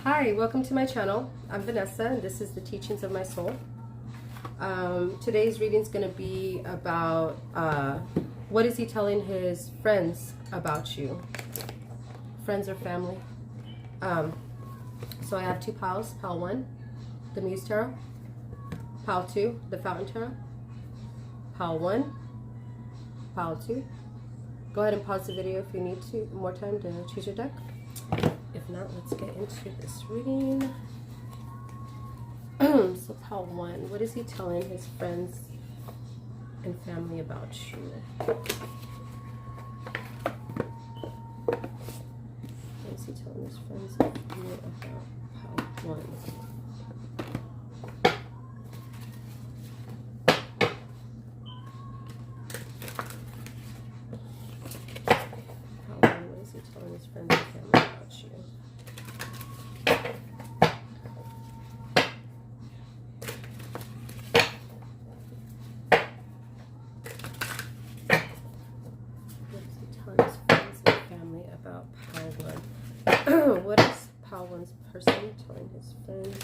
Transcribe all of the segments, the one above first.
Hi, welcome to my channel. I'm Vanessa and this is the Teachings of My Soul. Today's reading is going to be about what is he telling his friends about you? Friends or family. So I have two piles. Pile 1, the Muse Tarot. Pile 2, the Fountain Tarot. Pile 1, Pile 2. Go ahead and pause the video if you need to more time to choose your deck. If not, let's get into this reading. So pile 1, what is he telling his friends and family about you? What is he telling his friends and family about pile 1? What is he telling his friends and family about you? About pile 1. What is pile 1's person telling his friends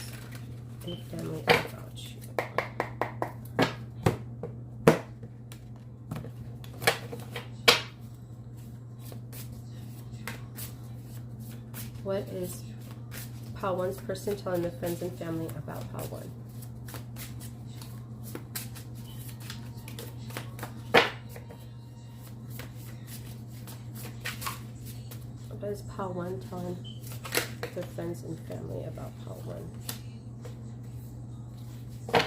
and family about you? What is pile 1's person telling the friends and family about pile 1? What is pile 1 telling their friends and family about pile 1?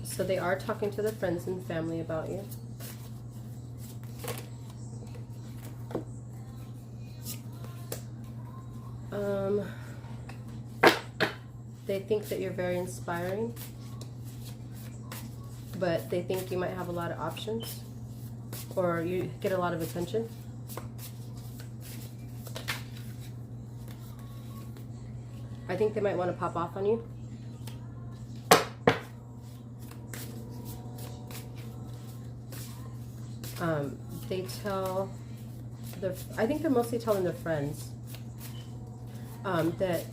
So they are talking to their friends and family about you. They think that you're very inspiring, but they think you might have a lot of options, or you get a lot of attention. I think they might want to pop off on you. They tell their, I think they're mostly telling their friends that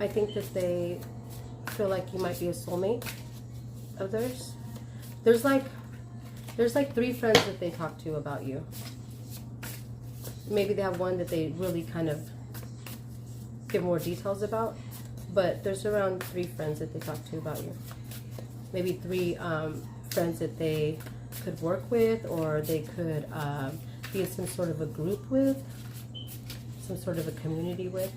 I think that they feel like you might be a soulmate of theirs. There's like 3 friends that they talk to about you. Maybe they have one that they really kind of give more details about, but there's around 3 friends that they talk to about you. Maybe 3 friends that they could work with, or they could be in some sort of a group with, some sort of a community with.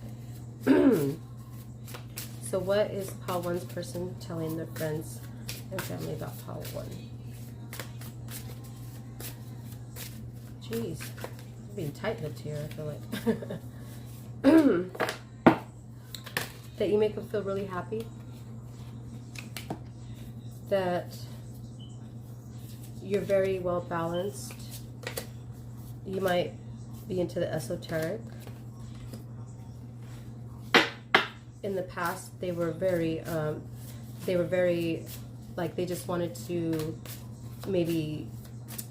So what is pile 1's person telling their friends and family about pile 1? Jeez, I'm being tight-lipped here, I feel like. That you make them feel really happy. That you're very well balanced. You might be into the esoteric. In the past, they were very, like, they just wanted to maybe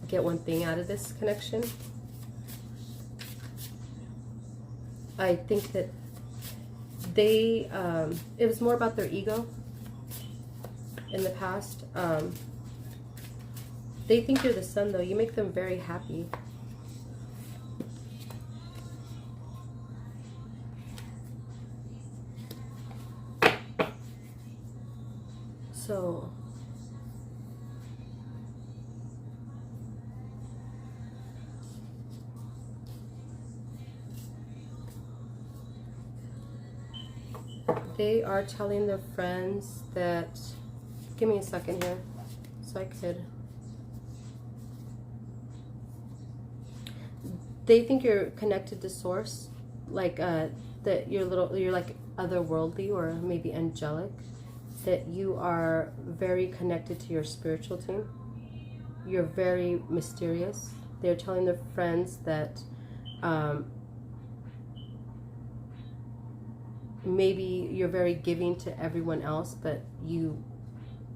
get one thing out of this connection. I think that they, it was more about their ego in the past. They think you're the sun, though. You make them very happy. So they are telling their friends that, give me a second here so I could, they think you're connected to source, like that you're like otherworldly or maybe angelic, that you are very connected to your spiritual team. You're very mysterious. They're telling their friends that maybe you're very giving to everyone else, but you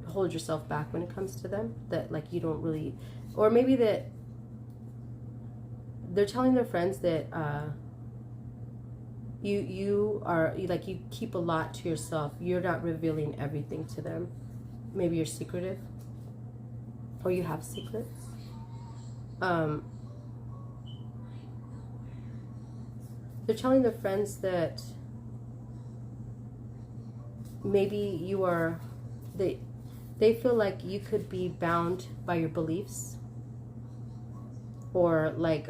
hold yourself back when it comes to them. That like you don't really, or maybe that they're telling their friends that you keep a lot to yourself. You're not revealing everything to them. Maybe you're secretive, or you have secrets. They're telling their friends that maybe you are, they feel like you could be bound by your beliefs, or like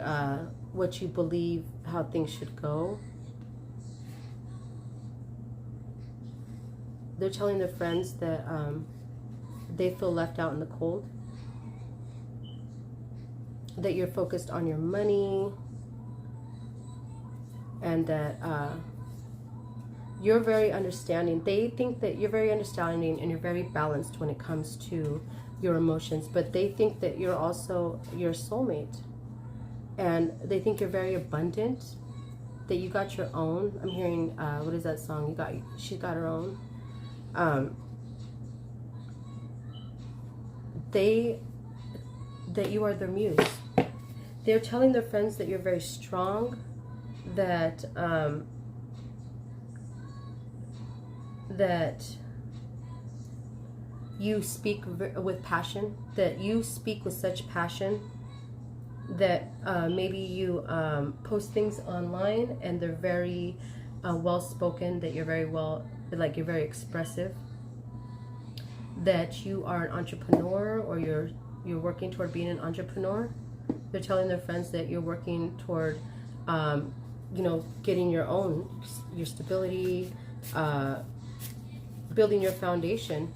what you believe, how things should go. They're telling their friends that they feel left out in the cold, that you're focused on your money, and that you're very understanding. They think that you're very understanding and you're very balanced when it comes to your emotions, but they think that you're also your soulmate, and they think you're very abundant, that you got your own. I'm hearing what is that song? She got her own. That you are their muse. They're telling their friends that you're very strong, that that you speak with passion, that you speak with such passion that maybe you post things online and they're very well spoken, that you're very you're very expressive, that you are an entrepreneur, or you're working toward being an entrepreneur. They're telling their friends that you're working toward getting your stability, building your foundation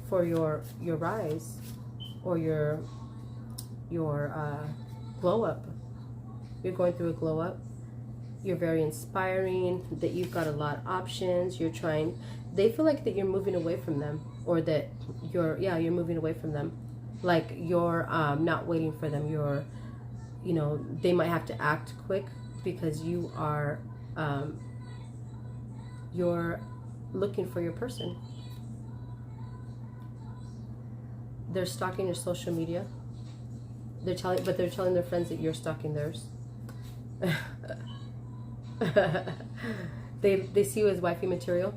for your rise, or your glow up. You're going through a glow up. You're very inspiring, that you've got a lot of options. They feel like that you're moving away from them, or that you're moving away from them. Like you're not waiting for them. They might have to act quick because you are, you're looking for your person. They're stalking your social media. They're telling their friends that you're stalking theirs. They see you as wifey material.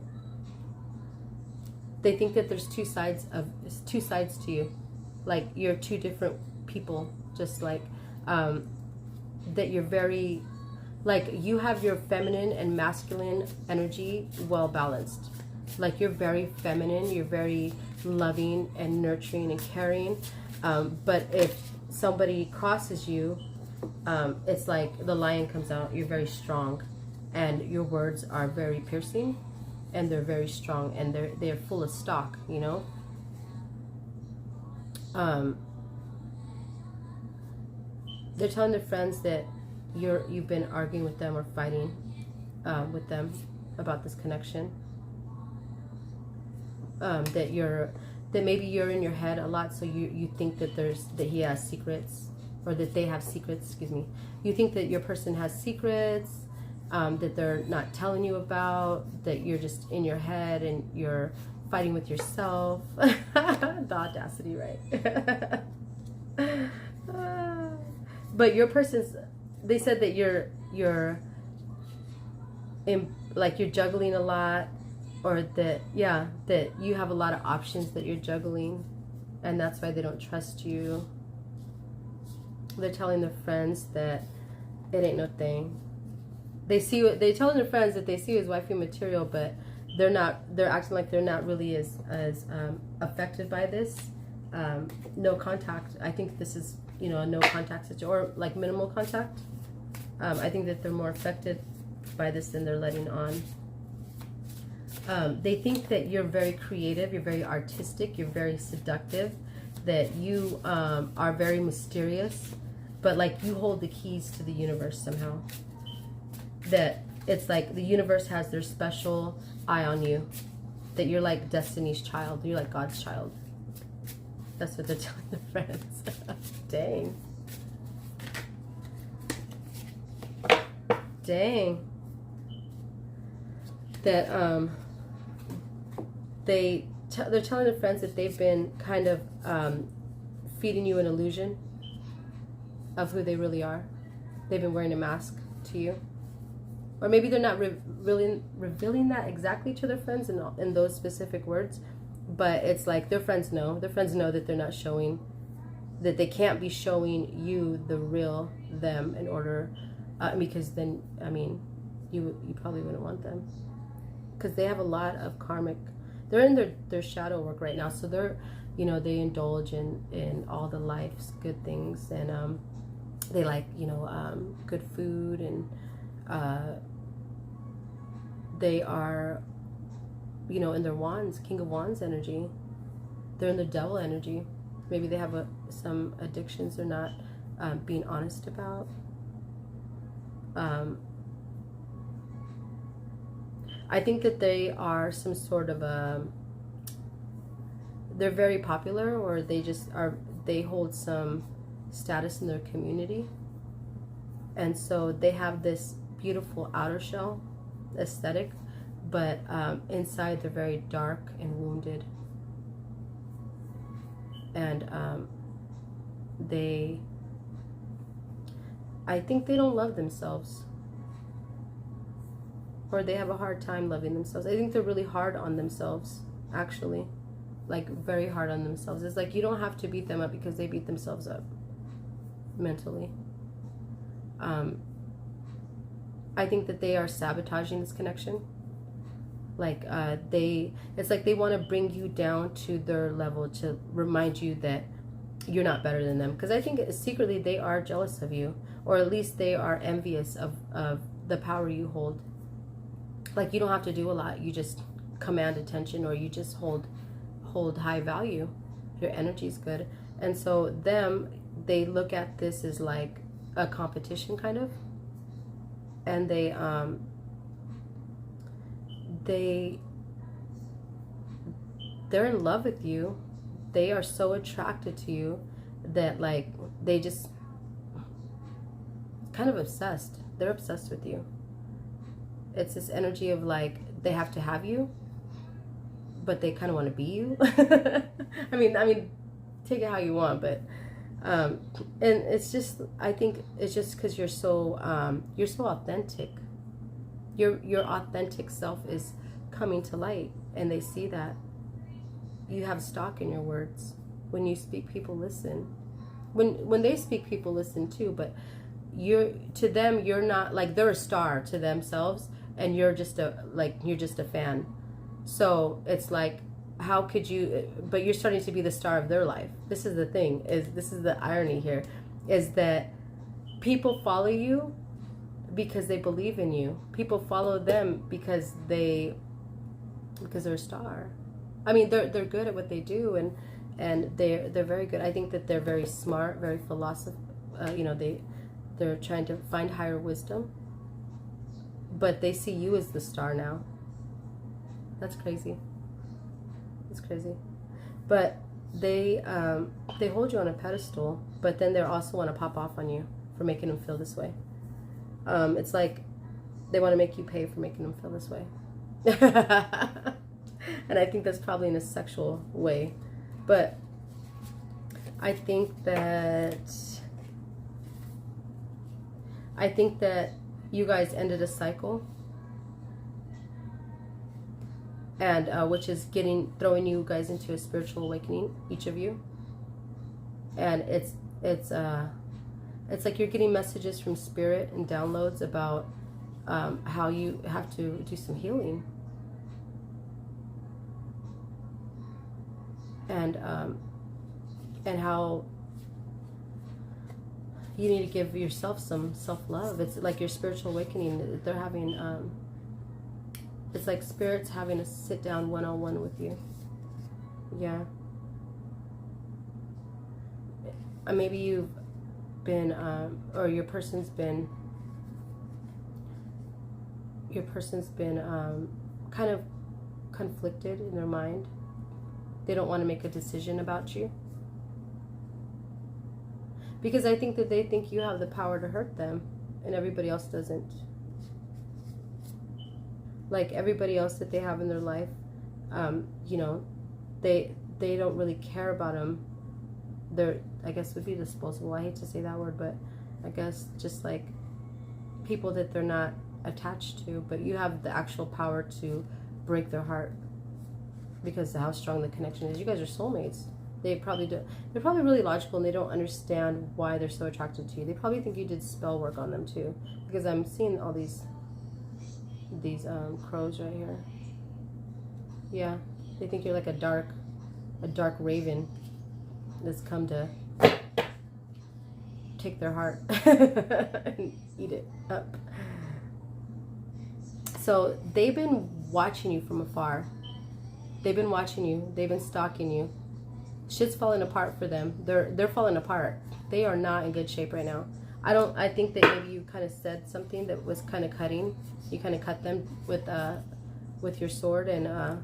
They think that there's two sides to you, like you're two different people, just like that you're very, like you have your feminine and masculine energy well balanced. Like you're very feminine, you're very loving and nurturing and caring, but if somebody crosses you, it's like the lion comes out. You're very strong, and your words are very piercing, and they're very strong, and they're full of stock, They're telling their friends that you've been arguing with them or fighting with them about this connection. That maybe you're in your head a lot, so you think that he has secrets, or that they have secrets, excuse me. You think that your person has secrets that they're not telling you about, that you're just in your head and you're fighting with yourself. The audacity, right? But your person's, they said that you're juggling a lot, or that you have a lot of options that you're juggling, and that's why they don't trust you. They're telling their friends that it ain't no thing. They're telling their friends that they see you as wifey material, but they're acting like they're not really as affected by this. No contact. I think this is a no contact situation, or like minimal contact. I think that they're more affected by this than they're letting on. They think that you're very creative, you're very artistic, you're very seductive, that you are very mysterious, but like you hold the keys to the universe somehow. That it's like the universe has their special eye on you, that you're like Destiny's child, you're like God's child. That's what they're telling their friends. Dang. That they're telling their friends that they've been kind of feeding you an illusion of who they really are. they've been wearing a mask to you. Or maybe they're not revealing that exactly to their friends in those specific words, but it's like their friends know. Their friends know that they're not showing, that they can't be showing you the real them in order, because then, I mean, you probably wouldn't want them. Because they have a lot of karmic, they're in their shadow work right now, so they're, you know, they indulge in all the life's good things, and they like, you know, good food, and they are, you know, in their wands, King of Wands energy. They're in the devil energy. Maybe they have some addictions they're not being honest about. I think that they are some sort of they're very popular, or they just are, they hold some status in their community. And so they have this beautiful outer shell aesthetic, but inside they're very dark and wounded. And I think they don't love themselves, or they have a hard time loving themselves. I think they're really hard on themselves, actually, like very hard on themselves. It's like you don't have to beat them up because they beat themselves up mentally. I think that they are sabotaging this connection. Like it's like they want to bring you down to their level to remind you that you're not better than them. Because I think secretly they are jealous of you, or at least they are envious of the power you hold. Like you don't have to do a lot. You just command attention, or you just hold high value. Your energy is good. And so they look at this as like a competition kind of. And they're in love with you. They are so attracted to you that like they just kind of obsessed. They're obsessed with you. It's this energy of like they have to have you, but they kind of want to be you. I mean, take it how you want, but and it's just, I think it's just because you're so authentic. Your authentic self is coming to light, and they see that. You have stock in your words. When you speak, people listen. When they speak, people listen too, but to them you're not, like they're a star to themselves, and you're just a fan. So it's like, how could you, but you're starting to be the star of their life. This is the thing, this is the irony here, is that people follow you because they believe in you. People follow them because they're a star. I mean, they're good at what they do, and they're very good. I think that they're very smart, very philosophical. You know, they're trying to find higher wisdom, but they see you as the star now. That's crazy. It's crazy. But they hold you on a pedestal, but then they also want to pop off on you for making them feel this way. It's like they want to make you pay for making them feel this way. And I think that's probably in a sexual way. But I think that you guys ended a cycle, and which is throwing you guys into a spiritual awakening, each of you. And it's like you're getting messages from spirit and downloads about how you have to do some healing, and how you need to give yourself some self-love. It's like your spiritual awakening. They're having it's like spirit's having a sit-down one-on-one with you. Yeah. Maybe you've been, or your person's been kind of conflicted in their mind. They don't want to make a decision about you, because I think that they think you have the power to hurt them, and everybody else doesn't. Like everybody else that they have in their life, you know, they don't really care about them. They're, I guess, would be disposable. I hate to say that word, but I guess just like people that they're not attached to, but you have the actual power to break their heart because of how strong the connection is. You guys are soulmates. They're probably really logical, and they don't understand why they're so attracted to you. They probably think you did spell work on them too, because I'm seeing all these crows right here. Yeah, they think you're like a dark raven that's come to take their heart and eat it up. So they've been watching you from afar. They've been watching you. They've been stalking you. Shit's falling apart for them. They're falling apart. They are not in good shape right now. I think that maybe you kind of said something that was kind of cutting. You kind of cut them with your sword, and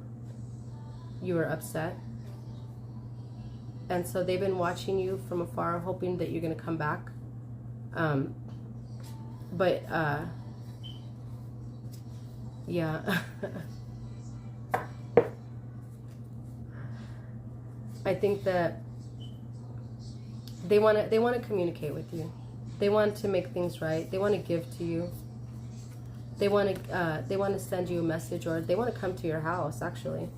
you were upset. And so they've been watching you from afar, hoping that you're going to come back. Yeah. I think that they want to communicate with you. They want to make things right. They want to give to you. They want to send you a message, or they want to come to your house. Actually,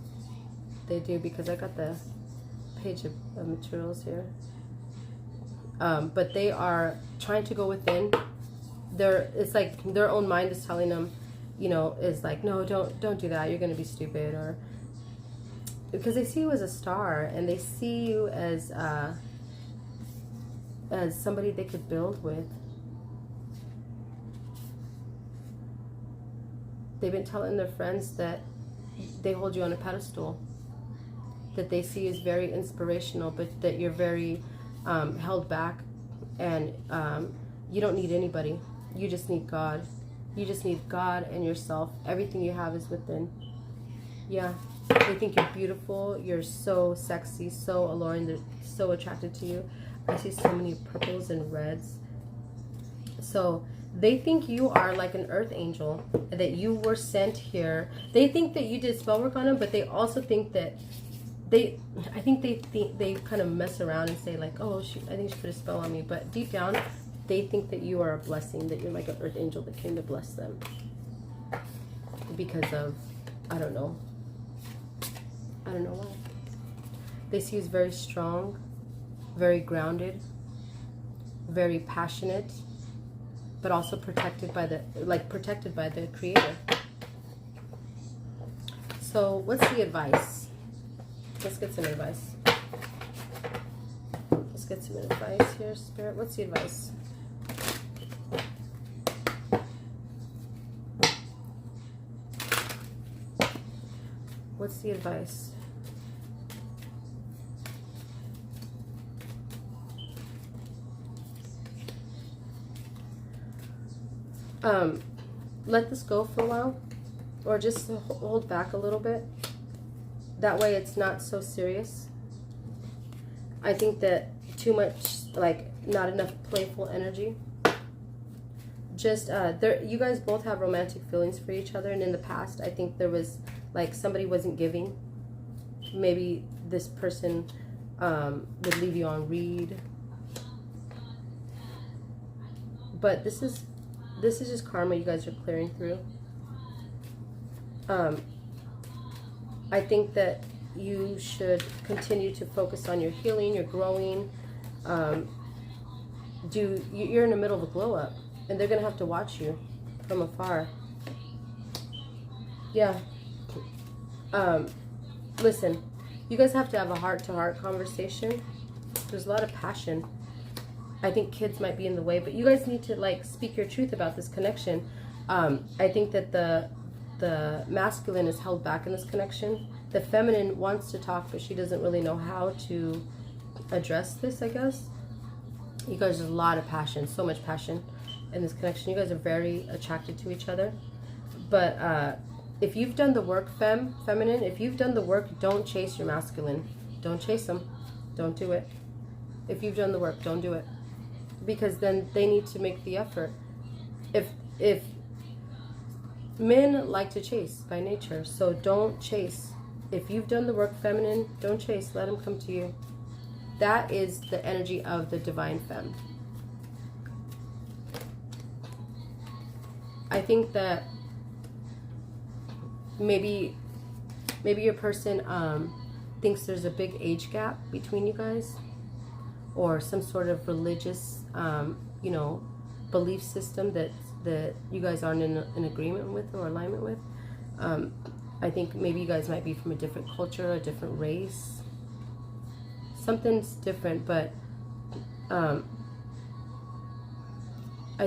they do, because I got the page of materials here. But they are trying to go within. It's like their own mind is telling them, is like, no, don't do that. You're going to be stupid, or because they see you as a star, and they see you as somebody they could build with. They've been telling their friends that they hold you on a pedestal, that they see you as very inspirational, but that you're very held back, and you don't need anybody. You just need God. You just need God and yourself. Everything you have is within. Yeah. They think you're beautiful. You're so sexy, so alluring. They're so attracted to you. I see so many purples and reds. So they think you are like an earth angel, that you were sent here. They think that you did spell work on them, but they also think that they kind of mess around and say like, oh, I think she put a spell on me. But deep down, they think that you are a blessing, that you're like an earth angel that came to bless them. Because of, I don't know why. They see you as very strong, very grounded, very passionate, but also protected by the Creator. So what's the advice? Let's get some advice. Let's get some advice here, Spirit. What's the advice? What's the advice? Let this go for a while, or just hold back a little bit. That way it's not so serious. I think that too much, like not enough playful energy. Just, you guys both have romantic feelings for each other, and in the past, I think there was, like, somebody wasn't giving. Maybe this person would leave you on read. But this is just karma you guys are clearing through. I think that you should continue to focus on your healing, your growing. You're in the middle of a glow up, and they're gonna have to watch you from afar. Yeah. Listen, you guys have to have a heart-to-heart conversation. There's a lot of passion. I think kids might be in the way, but you guys need to like speak your truth about this connection. I think that the masculine is held back in this connection. The feminine wants to talk, but she doesn't really know how to address this, I guess. You guys, there's a lot of passion, so much passion in this connection. You guys are very attracted to each other. But if you've done the work, feminine, if you've done the work, don't chase your masculine. Don't chase them. Don't do it. If you've done the work, don't do it. Because then they need to make the effort. If men like to chase by nature, so don't chase. If you've done the work, feminine, don't chase. Let them come to you. That is the energy of the divine femme. I think that maybe your person thinks there's a big age gap between you guys, or some sort of religious, you know, belief system that you guys aren't in agreement with or alignment with. I think maybe you guys might be from a different culture, a different race. Something's different, but I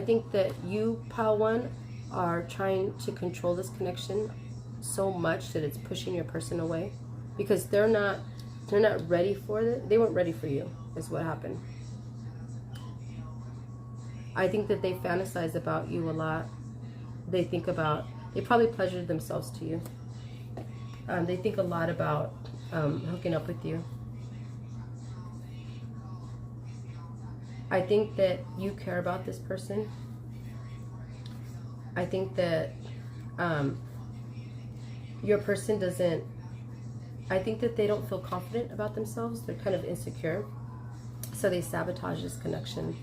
think that you, Pile 1, are trying to control this connection so much that it's pushing your person away, because they're not ready for it. They weren't ready for you, is what happened. I think that they fantasize about you a lot. They probably pleasured themselves to you. They think a lot about hooking up with you. I think that you care about this person. I think that your person doesn't, I think that they don't feel confident about themselves. They're kind of insecure. So they sabotage this connection.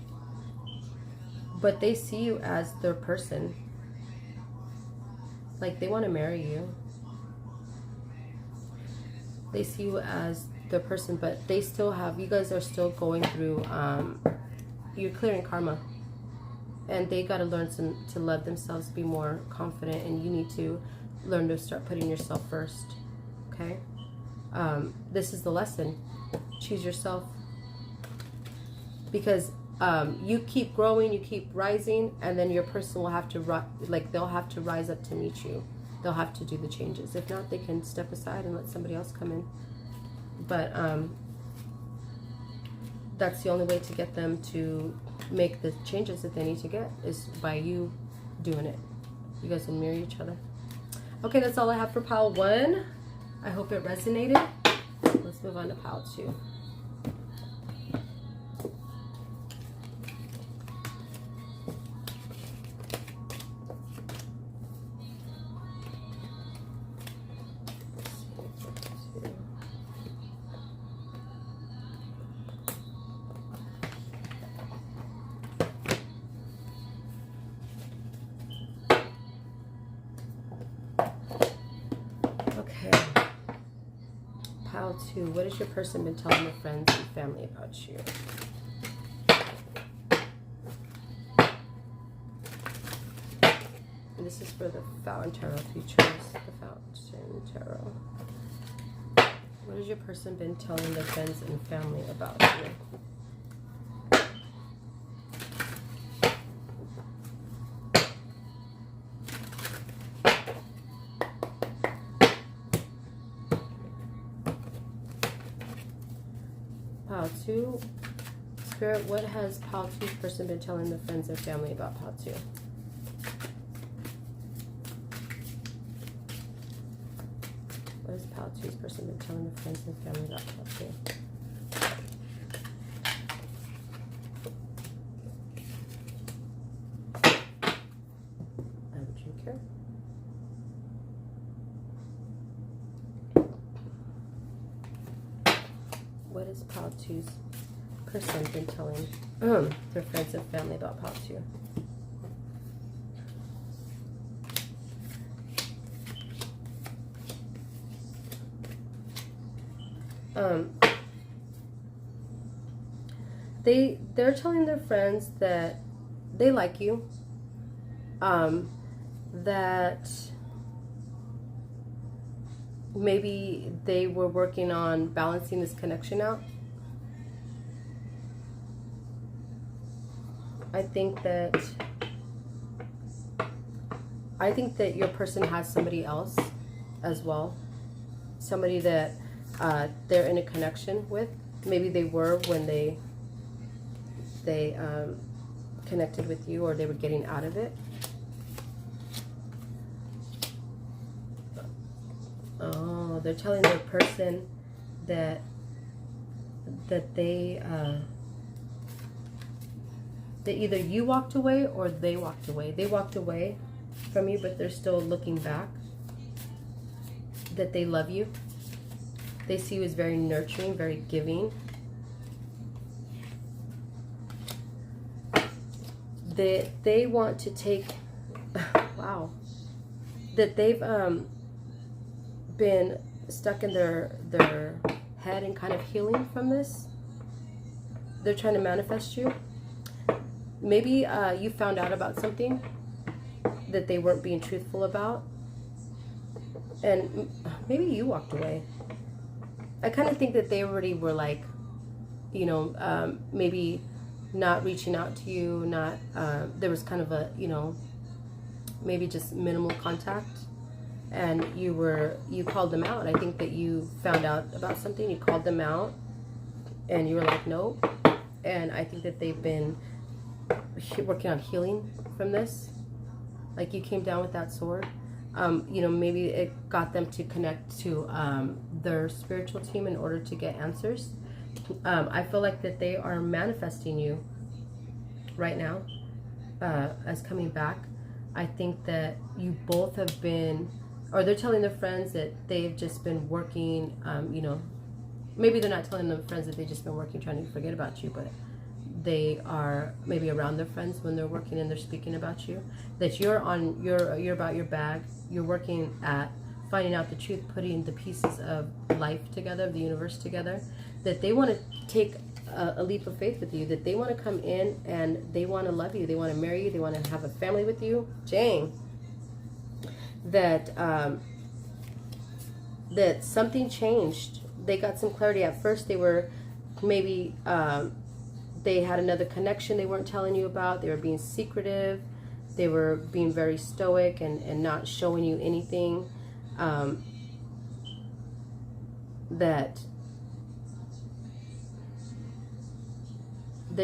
But they see you as their person. Like, they want to marry you. They see you as their person, but they still have, you guys are still going through, you're clearing karma. And they got to learn to love themselves, be more confident, and you need to learn to start putting yourself first. Okay? This is the lesson. Choose yourself. Because you keep growing, you keep rising, and then your person will have to, they'll have to rise up to meet you. They'll have to do the changes. If not, they can step aside and let somebody else come in. But that's the only way to get them to make the changes that they need to get, is by you doing it. You guys will mirror each other. Okay, that's all I have for Pile 1. I hope it resonated. Let's move on to Pile 2. Pile 2, what has your person been telling their friends and family about you? And this is for the Fountain Tarot, if you chose the Fountain Tarot. What has your person been telling their friends and family about you? Pile 2, Spirit, what has Pile 2's person been telling their friends and family about Pile 2? What has Pile 2's person been telling their friends and family about Pile 2? I would drink here. What has Pile 2's person been telling their friends and family about Pile 2? They're telling their friends that they like you, that maybe they were working on balancing this connection out. I think that your person has somebody else as well. Somebody that they're in a connection with. Maybe they were when they connected with you, or they were getting out of it. Oh, they're telling their person that they that either you walked away or they walked away. They walked away from you, but they're still looking back. That they love you. They see you as very nurturing, very giving. They want to take wow, that they've been stuck in their head and kind of healing from this. They're trying to manifest you. Maybe you found out about something that they weren't being truthful about, and maybe you walked away. I kind of think that they already were like, you know, maybe not reaching out to you, not, there was kind of a, you know, maybe just minimal contact, and you called them out. I think that you found out about something, you called them out, and you were like, nope. And I think that they've been working on healing from this. Like, you came down with that sword. You know, maybe it got them to connect to their spiritual team in order to get answers. I feel like that they are manifesting you right now as coming back. I think that you both have been, or they're telling their friends that they've just been working, you know, maybe they're not telling their friends that they've just been working trying to forget about you, but they are maybe around their friends when they're working and they're speaking about you. That you're about your bag, you're working at finding out the truth, putting the pieces of life together, of the universe together. That they want to take a leap of faith with you, that they want to come in and they want to love you, they want to marry you, they want to have a family with you. Jane. That that something changed. They got some clarity. At first they were maybe they had another connection they weren't telling you about. They were being secretive. They were being very stoic and not showing you anything. That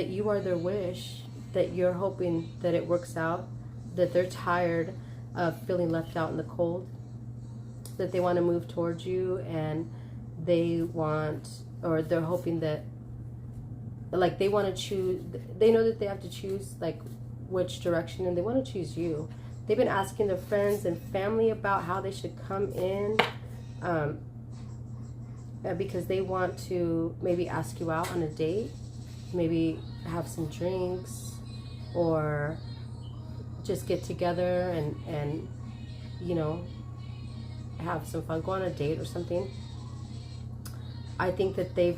you are their wish, that you're hoping that it works out, that they're tired of feeling left out in the cold, that they want to move towards you, and they want, or they're hoping that, like, they want to choose, they know that they have to choose, like, which direction, and they want to choose you. They've been asking their friends and family about how they should come in, because they want to maybe ask you out on a date, maybe have some drinks, or just get together and you know, have some fun, go on a date or something. I think that they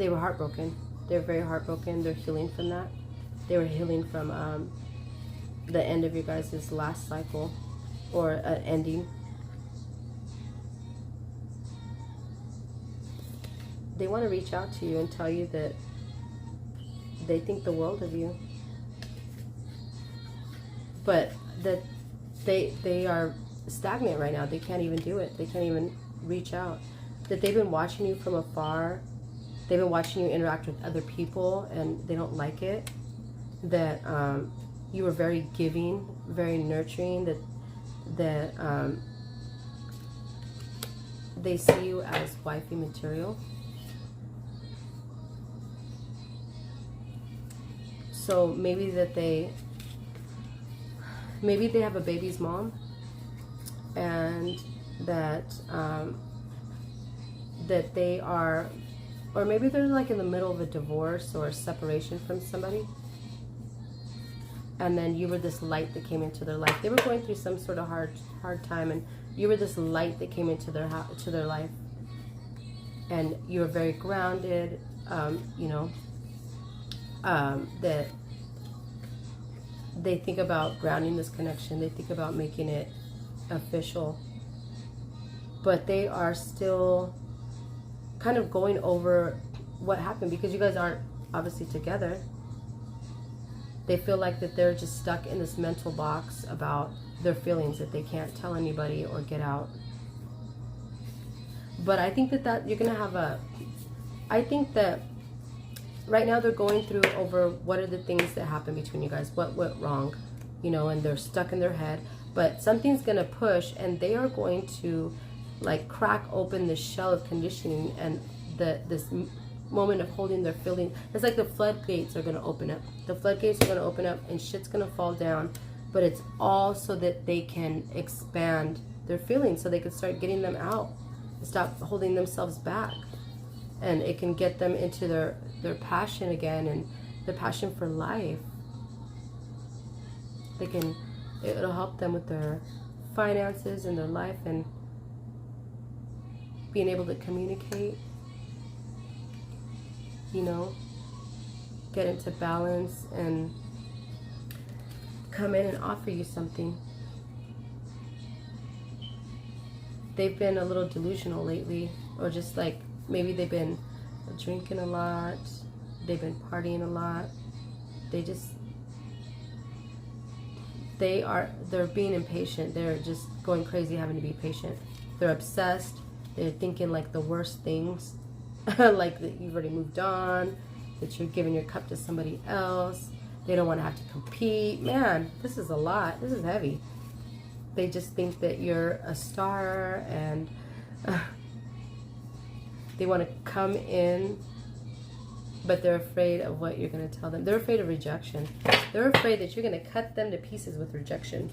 were heartbroken. They're very heartbroken. They're healing from that. They were healing from the end of your guys' last cycle, or an ending. They want to reach out to you and tell you that they think the world of you, but that they are stagnant right now. They can't even do it. They can't even reach out. That they've been watching you from afar. They've been watching you interact with other people, and they don't like it. That you were very giving, very nurturing. That they see you as wifey material. So maybe that maybe they have a baby's mom, and that that they are, or maybe they're like in the middle of a divorce or a separation from somebody, and then you were this light that came into their life. They were going through some sort of hard time, and you were this light that came into their life, and you were very grounded. You know, that they think about grounding this connection. They think about making it official, but they are still kind of going over what happened, because you guys aren't obviously together. They feel like that they're just stuck in this mental box about their feelings that they can't tell anybody or get out. But I think that you're gonna have I think that right now they're going through over what are the things that happened between you guys, what went wrong, you know, and they're stuck in their head. But something's gonna push, and they are going to like crack open the shell of conditioning, and this moment of holding their feeling. It's like the floodgates are gonna open up. The floodgates are gonna open up, and shit's gonna fall down. But it's all so that they can expand their feelings, so they can start getting them out, stop holding themselves back, and it can get them into their passion again, and the passion for life. They can It'll help them with their finances and their life and being able to communicate, you know, get into balance and come in and offer you something. They've been a little delusional lately, or just like maybe they've been drinking a lot, they've been partying a lot. They're being impatient. They're just going crazy having to be patient. They're obsessed. They're thinking like the worst things, like that you've already moved on, that you're giving your cup to somebody else. They don't want to have to compete. Man, this is a lot. This is heavy. They just think that you're a star, and they want to come in, but they're afraid of what you're going to tell them. They're afraid of rejection. They're afraid that you're going to cut them to pieces with rejection.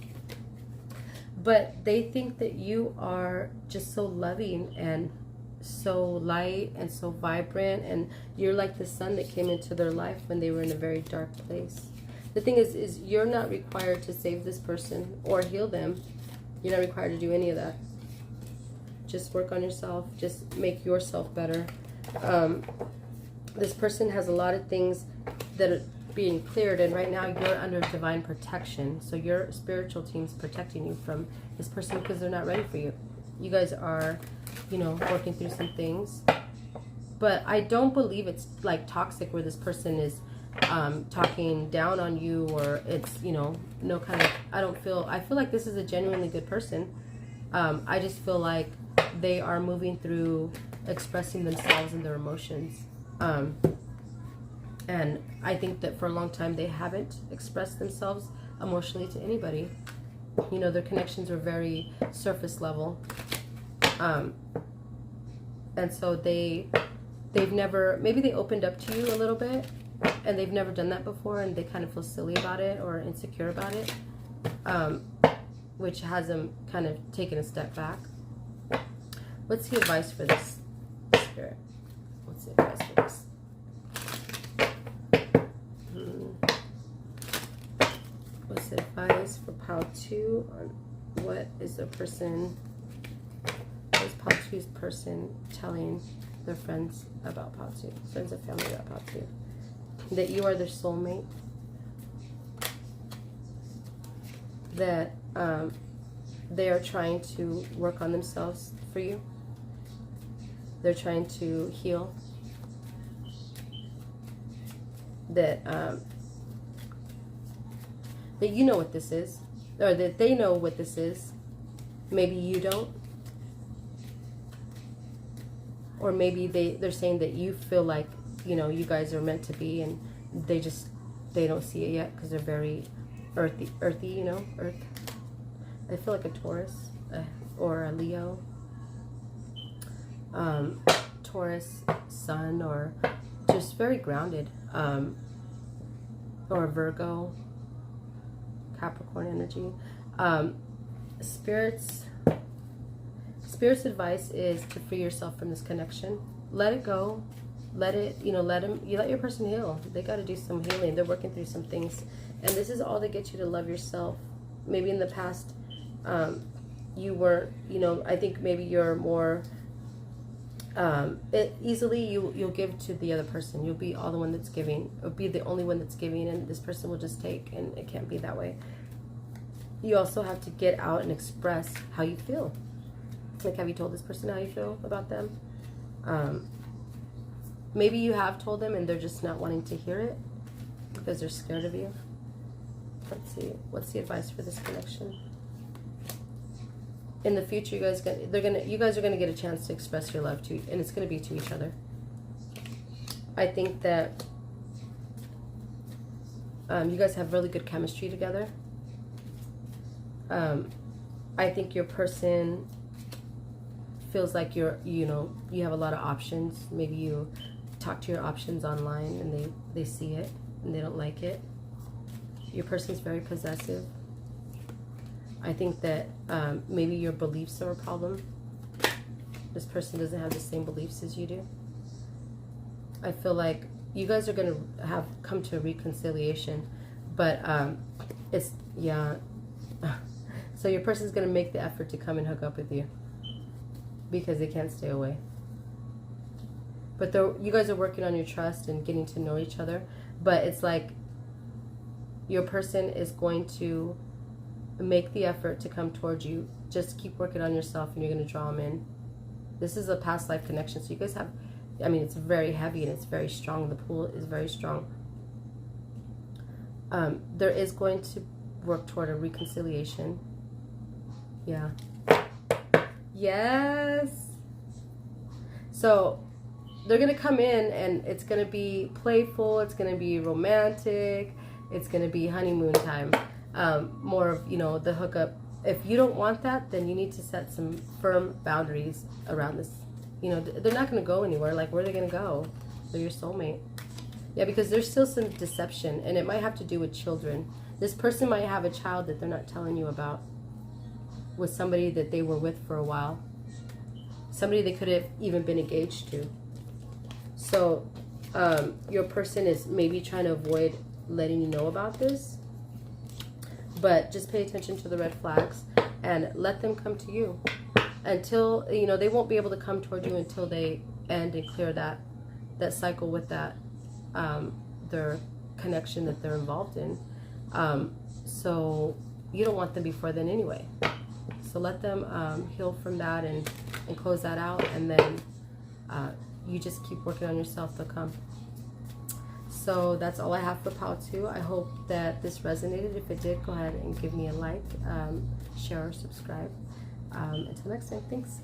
But they think that you are just so loving and so light and so vibrant, and you're like the sun that came into their life when they were in a very dark place. The thing is you're not required to save this person or heal them. You're not required to do any of that. Just work on yourself. Just make yourself better. This person has a lot of things that are being cleared, and right now you're under divine protection. So your spiritual team's protecting you from this person because they're not ready for you. You guys are, you know, working through some things. But I don't believe it's like toxic where this person is talking down on you, or it's, you know, no kind of, I feel like this is a genuinely good person. I just feel like they are moving through expressing themselves and their emotions. And I think that for a long time they haven't expressed themselves emotionally to anybody. You know, their connections are very surface level. And so they've never, maybe they opened up to you a little bit, and they've never done that before, and they kind of feel silly about it or insecure about it, which has them kind of taken a step back. What's the advice for this spirit? What's the advice for this? What's the advice for pile 2 on what is the person, what is pile 2's person telling their friends about pile 2, friends and family about pile 2? That you are their soulmate, that they are trying to work on themselves for you. They're trying to heal. That that you know what this is, or that they know what this is. Maybe you don't, or maybe they're saying that you feel like, you know, you guys are meant to be, and they don't see it yet because they're very earthy, you know, earth. I feel like a Taurus or a Leo, Taurus sun, or just very grounded, or Virgo, Capricorn energy. Spirit's advice is to free yourself from this connection. Let it go. Let it, you know, let your person heal. They got to do some healing. They're working through some things, and this is all to get you to love yourself. Maybe in the past, you weren't, you know, I think maybe you're more easily you'll give to the other person. You'll be all the one that's giving, or be the only one that's giving, and this person will just take, and it can't be that way. You also have to get out and express how you feel. Like, have you told this person how you feel about them? Maybe you have told them and they're just not wanting to hear it because they're scared of you. Let's see. What's the advice for this connection? In the future, you guys are gonna get a chance to express your love to, and it's gonna be to each other. I think that you guys have really good chemistry together. I think your person feels like you have a lot of options. Maybe you talk to your options online and they see it and they don't like it. Your person's very possessive. I think that maybe your beliefs are a problem. This person doesn't have the same beliefs as you do. I feel like you guys are going to come to a reconciliation, but So your person's going to make the effort to come and hook up with you because they can't stay away. But you guys are working on your trust and getting to know each other. But it's like your person is going to make the effort to come towards you. Just keep working on yourself and you're going to draw them in. This is a past life connection. So you guys have, I mean, it's very heavy and it's very strong. The pull is very strong. There is going to work toward a reconciliation. Yeah. Yes. So they're going to come in and it's going to be playful. It's going to be romantic. It's going to be honeymoon time. More of, you know, the hookup. If you don't want that, then you need to set some firm boundaries around this. You know, they're not going to go anywhere. Like, where are they going to go? They're your soulmate. Yeah, because there's still some deception, and it might have to do with children. This person might have a child that they're not telling you about with somebody that they were with for a while. Somebody they could have even been engaged to. So your person is maybe trying to avoid letting you know about this. But just pay attention to the red flags and let them come to you. Until, you know, they won't be able to come toward you until they end and clear that cycle with that, their connection that they're involved in. So you don't want them before then anyway. So let them heal from that and close that out, and then you just keep working on yourself. They'll come. So that's all I have for Pile 2. I hope that this resonated. If it did, go ahead and give me a like, share, or subscribe. Until next time, thanks.